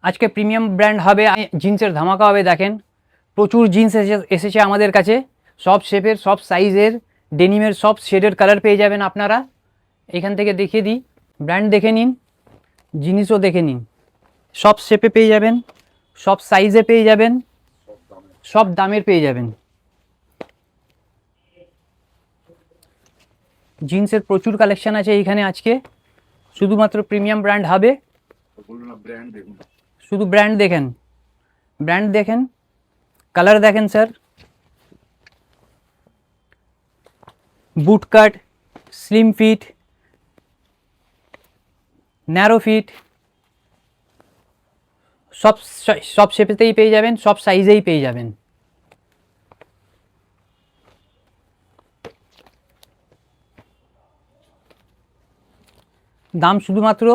আজকে premium brand হবে, জিন্সের ধামাকা হবে। দেখেন প্রচুর জিন্স এসেছে আমাদের কাছে, সব শেপের সব সাইজের, ডেনিমের সব শেডের কালার পেয়ে যাবেন আপনারা। এখান থেকে দেখিয়ে দিই, ব্র্যান্ড দেখে নিন, জিনিসও দেখে নিন, সব শেপে পেয়ে যাবেন, সব সাইজে পেয়ে যাবেন, সব দামের পেয়ে যাবেন। জিন্সের প্রচুর কালেকশন আছে এইখানে আজকে, শুধুমাত্র প্রিমিয়াম ব্র্যান্ড হবে। শুধু ব্র্যান্ড দেখেন, ব্র্যান্ড দেখেন, কালার দেখেন স্যার। বুট কাট, স্লিম ফিট, ন্যারো ফিট, সব সব শেপেতেই পেয়ে যাবেন, সব সাইজেই পেয়ে যাবেন। দাম শুধুমাত্র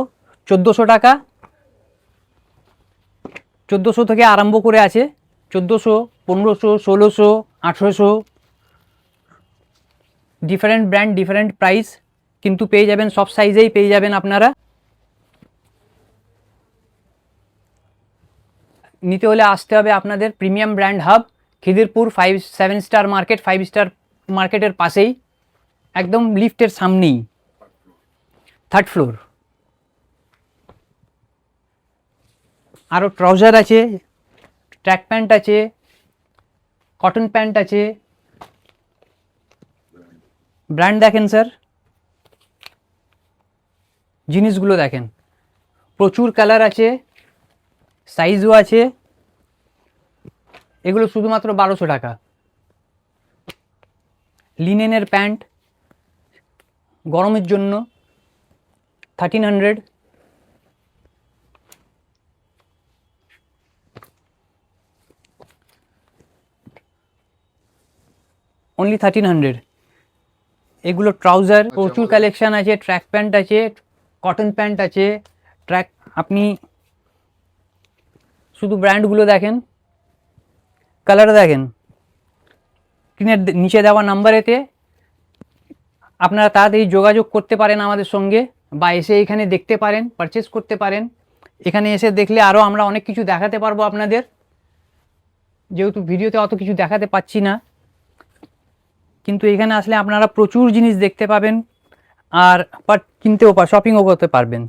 1400 টাকা, 1400 থেকে আরম্ভ করে আছে, 1400, 1500, 1600, 1800, ডিফারেন্ট ব্র্যান্ড ডিফারেন্ট প্রাইস, কিন্তু পেয়ে যাবেন সব সাইজেই পেয়ে যাবেন আপনারা। নিতে হলে আসতে হবে আপনাদের premium brand hub, Khidirpur 7 star market, 5 star মার্কেটের পাশেই, একদম লিফটের সামনেই, 3rd ফ্লোর। আরও ট্রাউজার আছে, ট্র্যাক প্যান্ট আছে, কটন প্যান্ট আছে। ব্র্যান্ড দেখেন স্যার, জিনিসগুলো দেখেন, প্রচুর কালার আছে, সাইজও আছে। এগুলো শুধুমাত্র 1200 টাকা। লিনেনের প্যান্ট গরমের জন্য 1300, অনলি 1300। এগুলো ট্রাউজার, প্রচুর কালেকশান আছে, ট্র্যাক প্যান্ট আছে, কটন প্যান্ট আছে, ট্র্যাক। আপনি শুধু ব্র্যান্ডগুলো দেখেন, কালার দেখেন। স্ক্রিনের নিচে দেওয়া নাম্বারেতে আপনারা তাড়াতাড়ি যোগাযোগ করতে পারেন আমাদের সঙ্গে, বা এসে এখানে দেখতে পারেন, পারচেস করতে পারেন। এখানে এসে দেখলে আরও আমরা অনেক কিছু দেখাতে পারবো আপনাদের, যেহেতু ভিডিওতে অত কিছু দেখাতে পাচ্ছি না, কিন্তু এখানে আসলে আপনারা প্রচুর জিনিস দেখতে পাবেন, আর কিনতেও শপিংও করতে পারবেন।